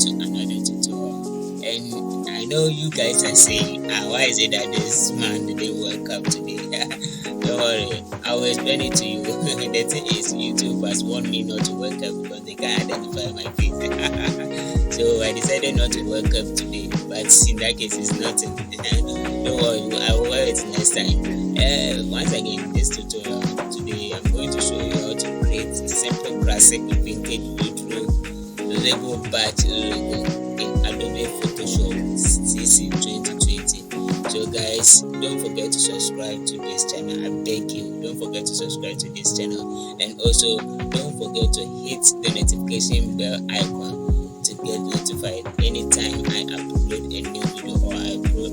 to another tutorial. And I know you guys are saying, why is it that this man didn't wake up today? Don't worry, I will explain it to you. The thing is, YouTube has warned me not to wake up because they can't identify my face. So I decided not to wake up today, but in that case, it's nothing. Don't worry, I will wear it next time. Once again, this tutorial today, I'm going to show you how to create a simple classic vintage retro label badge logo in Adobe Photoshop CC 2020. So guys, don't forget to subscribe to this channel. I beg you, don't forget to subscribe to this channel, and also don't forget to hit the notification bell icon to get notified anytime I upload a new video or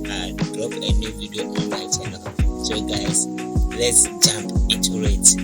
I drop a new video on my channel. So guys, let's jump into it.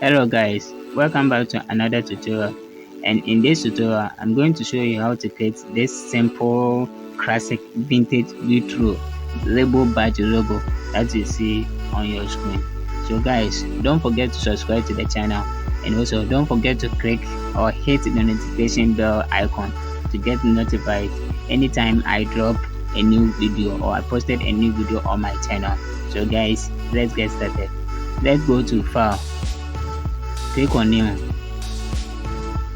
Hello guys, welcome back to another tutorial, and in this tutorial I'm going to show you how to create this simple classic vintage retro label badge logo that you see on your screen. So guys, don't forget to subscribe to the channel, and also don't forget to click or hit the notification bell icon to get notified anytime I drop a new video or I posted a new video on my channel. So guys, let's get started. Let's go to File, click on New.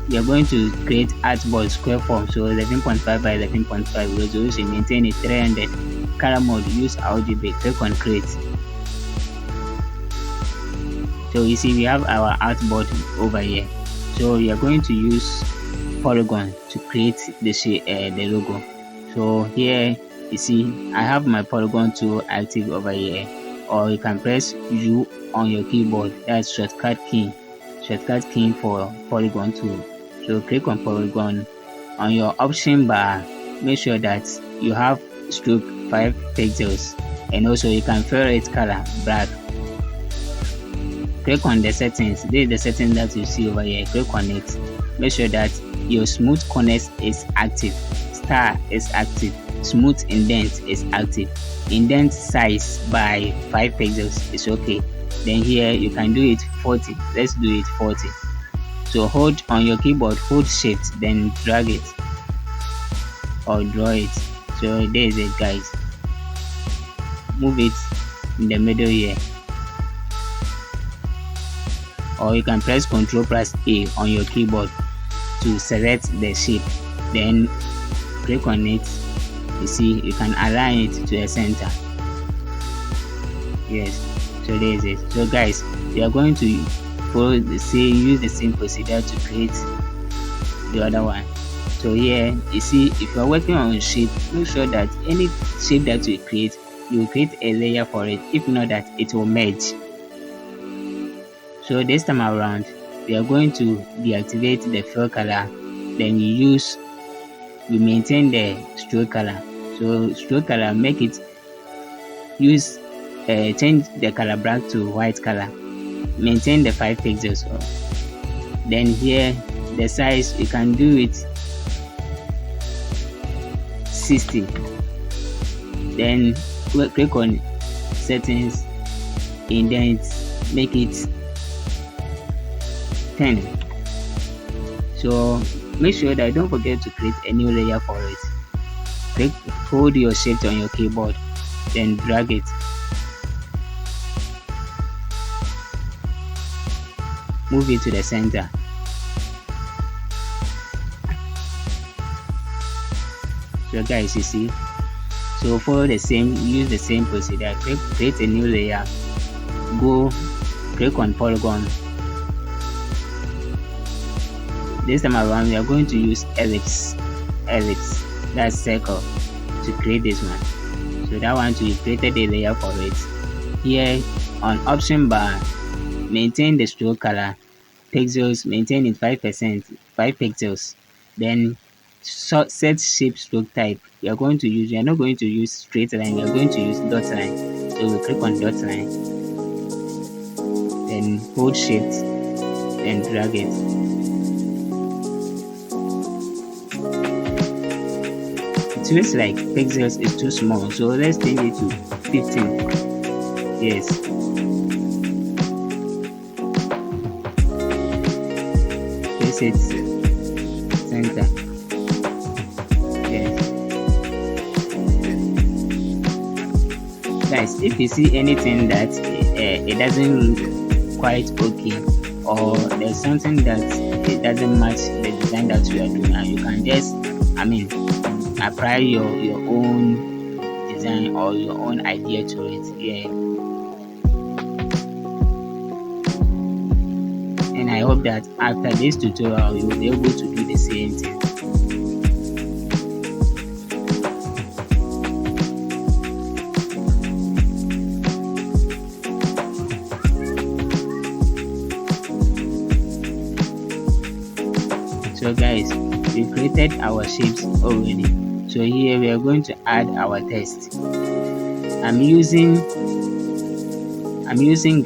You're going to create artboard square form, so 11.5 by 11.5 resolution, maintain it 300. Color mode, use RGB. Click on Create. So you see we have our artboard over here. So you're going to use polygon to create the logo. So here you see I have my polygon tool active over here, or you can press U on your keyboard. That's shortcut key for polygon tool. So click on polygon. On your option bar, make sure that you have stroke 5 pixels, and also you can fill it color black. Click on the settings. This is the setting that you see over here. Click on it. Make sure that your smooth corners is active, star is active, smooth indent is active, indent size by 5 pixels is okay. Then here you can do it 40. Let's do it 40. So hold on your keyboard, hold shift, then drag it or draw it. So there is it guys. Move it in the middle here, or you can press Ctrl+A on your keyboard to select the shape, then click on it. You see you can align it to the center. Yes, so there is it. So guys, we are going to use the same procedure to create the other one. So here you see, if you are working on a shape, make sure that any shape that you create, you will create a layer for it. If not, that it will merge. So this time around we are going to deactivate the fill color, then you maintain the stroke color. So stroke color, make it change the color black to white color, maintain the 5 pixels. Then here the size, you can do it 60. Then click on settings, indent, make it 10. So make sure that don't forget to create a new layer for it. Hold your shift on your keyboard, then drag it. Move it to the center. So guys, you see, so follow the same, use the same procedure. Create a new layer, click on polygon. This time around we are going to use ellipse, that's circle, to create this one. So that one too, you created a layer for it. Here on option bar, maintain the stroke color, pixels, maintain it 5%, 5 pixels. Then set shape stroke type. We are not going to use straight line, we are going to use dot line. So we click on dot line, then hold shift, then drag it. It feels like pixels is too small, so let's change it to 15. Yes. place it center. Yes. Guys, if you see anything that it doesn't look quite okay, or there's something that it doesn't match the design that you are doing, and you can just apply your own design or your own idea to it. Yeah. And I hope that after this tutorial you will be able to do the same thing. So guys, we created our shapes already. So here we are going to add our text. I'm using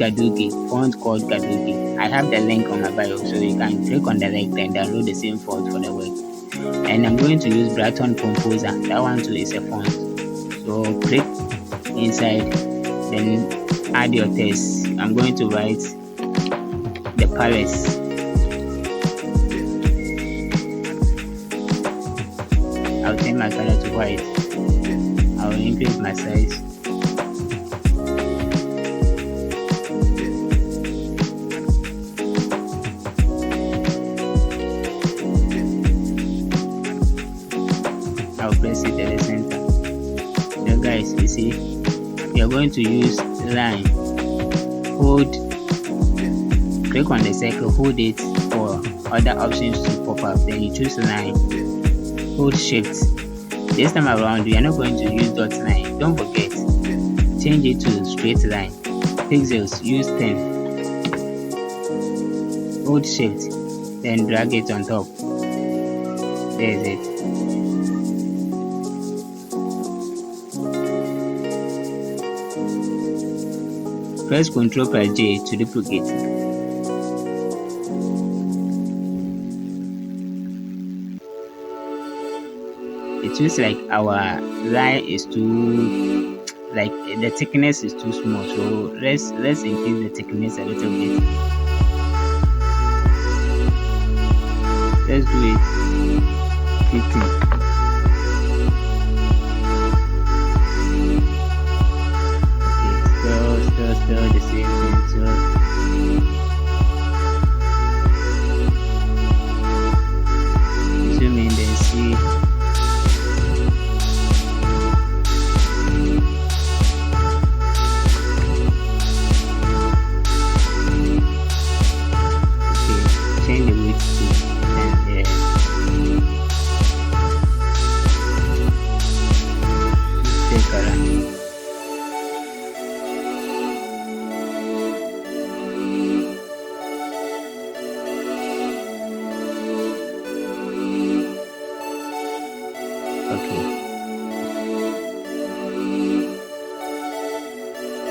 Adobe, font called Adobe. I have the link on my bio, so you can click on the link and download the same font for the work. And I'm going to use Brighton Composer. That one too is a font. So click inside, then add your text. I'm going to write the palace. I'll change my color to white. I'll increase my size. I'll place it at the center. So guys, you see, we are going to use line. Click on the circle, hold it for other options to pop up. Then you choose line. Hold shift. This time around we are not going to use dot line. Don't forget, change it to straight line. Pixels, use 10. Hold shift, then drag it on top. There's it. Press Ctrl+J to duplicate. It feels like our line is too, like the thickness is too small, so let's increase the thickness a little bit. Let's do it 15. Okay, still the same thing. So zoom in then see.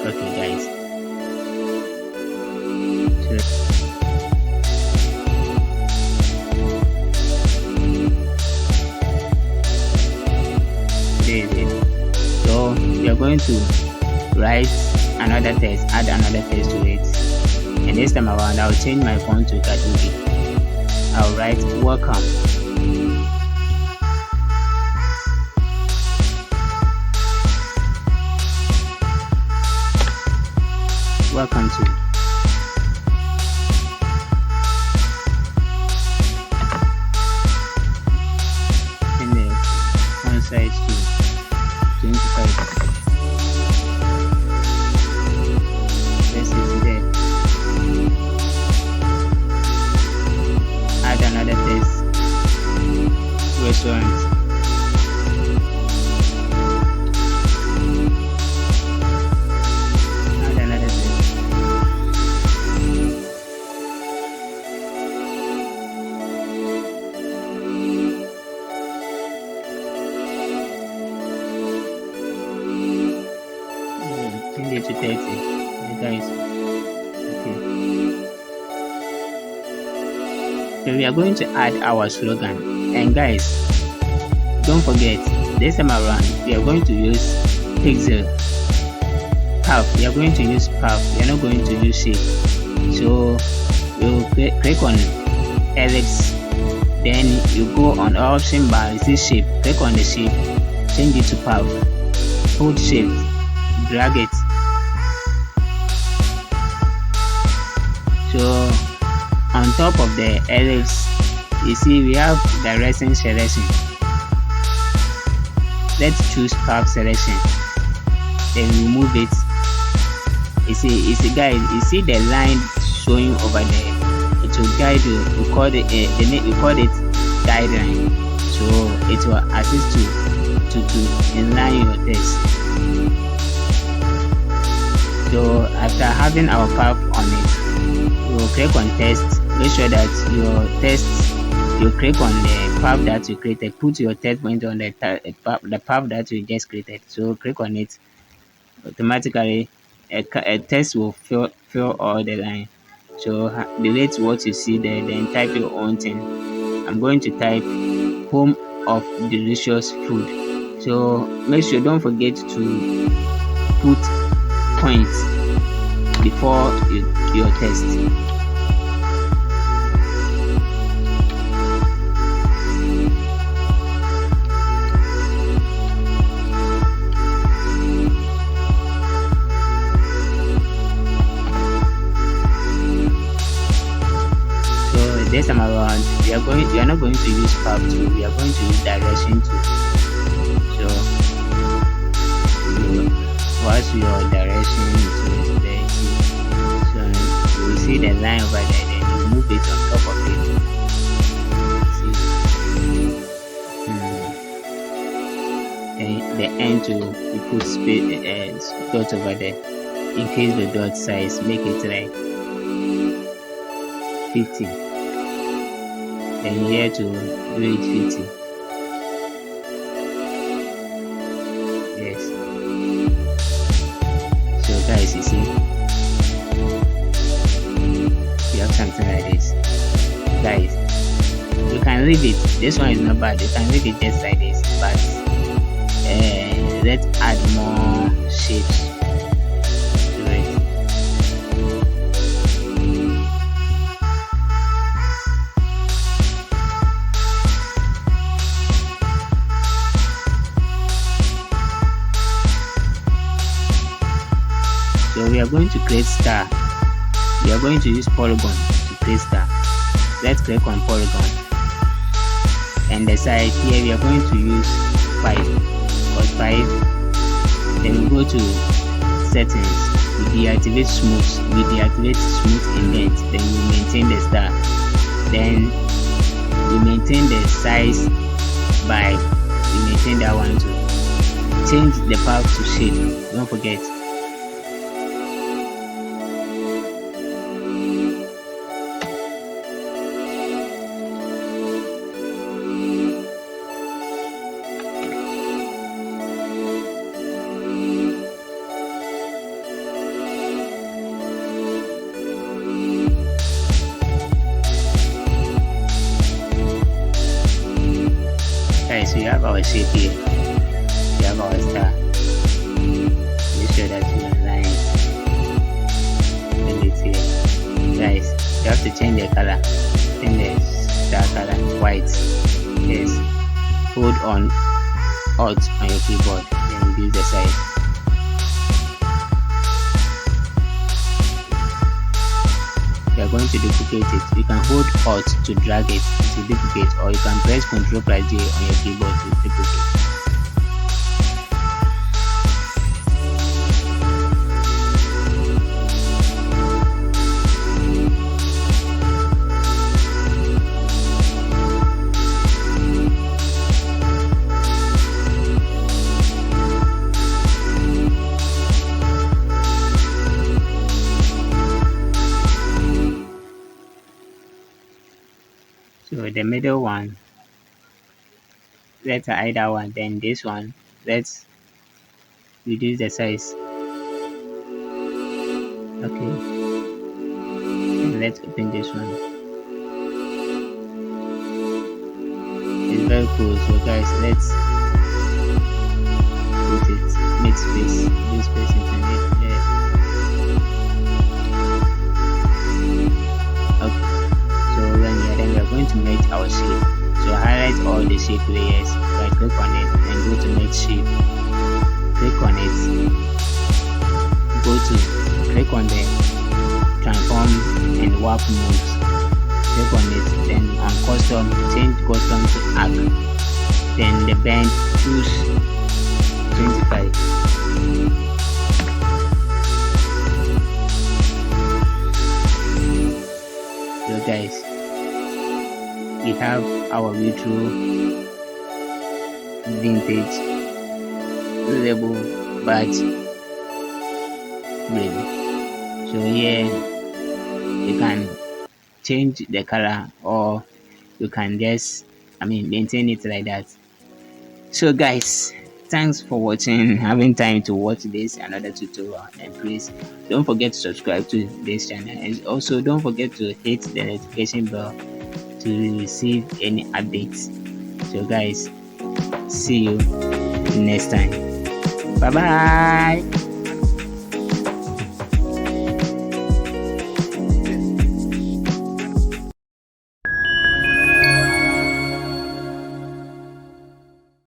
Okay guys, so we are going to write another text, add another text to it, and this time around I'll change my font to Adobe. I'll write welcome. Welcome to. And then one size to 25. This is there. Add another text. Restaurant. Change it to 30, guys. Okay. So we are going to add our slogan, and guys, don't forget, this time around we are going to use pixel path. We are going to use path. We are not going to use shape. So we'll click on ellipse. Then you go on the option bar, you see shape, click on the shape, change it to path, hold shift, drag it. So on top of the ellipse, you see we have direction selection. Let's choose path selection, then remove it. You see guys, you see the line showing over there. It will guide you. We call it guideline. So it will assist you to inline your text. So after having our path on it, you will click on text. Make sure that your text, you click on the path that you created. Put your text point on the path that you just created. So click on it. Automatically a text will fill all the line. So delete what you see there, then type your own thing. I'm going to type home of delicious food. So make sure, don't forget to put points before your text. This time around, we are not going to use path 2, we are going to use direction 2. So you watch your direction to there. So you will see the line over there, then you move it on top of it. See? Then the end to you put space dot over there. Increase the dot size, make it like 50. Then here to do it 50. Yes. So guys, you see, you have something like this. Guys, you can leave it. This one is not bad. You can leave it just like this, but let's add more shapes to it. So we are going to create star. We are going to use polygon to create star. Let's click on polygon. And the side here we are going to use 5. Cause 5. Then we go to settings. We deactivate smooth. We deactivate smooth indent. Then we maintain the star. Then we maintain the size by. We maintain that one too. Change the path to shape. Don't forget. So you have our shape here, you have our star. Make sure that you align it here. Guys, you have to change the color, change the star color, white. Yes, hold on Alt on your keyboard, then reduce the size. You are going to duplicate it. You can hold Alt to drag it to duplicate, or you can press Ctrl plus J on your keyboard to duplicate. So the middle one, let's either one, then this one, let's reduce the size. Okay, and let's open this one. It's very cool. So guys, let's put it, make space, do space internet there. Okay, so when we are done, we are going automate shape. Click on it. Click on the transform and warp modes. Click on it, then on custom, change custom to arc. Then the bend, choose 25. So guys, we have our retro vintage label badge ready. So here you can change the color, or you can just maintain it like that. So guys, thanks for watching, having time to watch this another tutorial, and please don't forget to subscribe to this channel, and also don't forget to hit the notification bell to receive any updates. So guys, see you next time. Bye bye.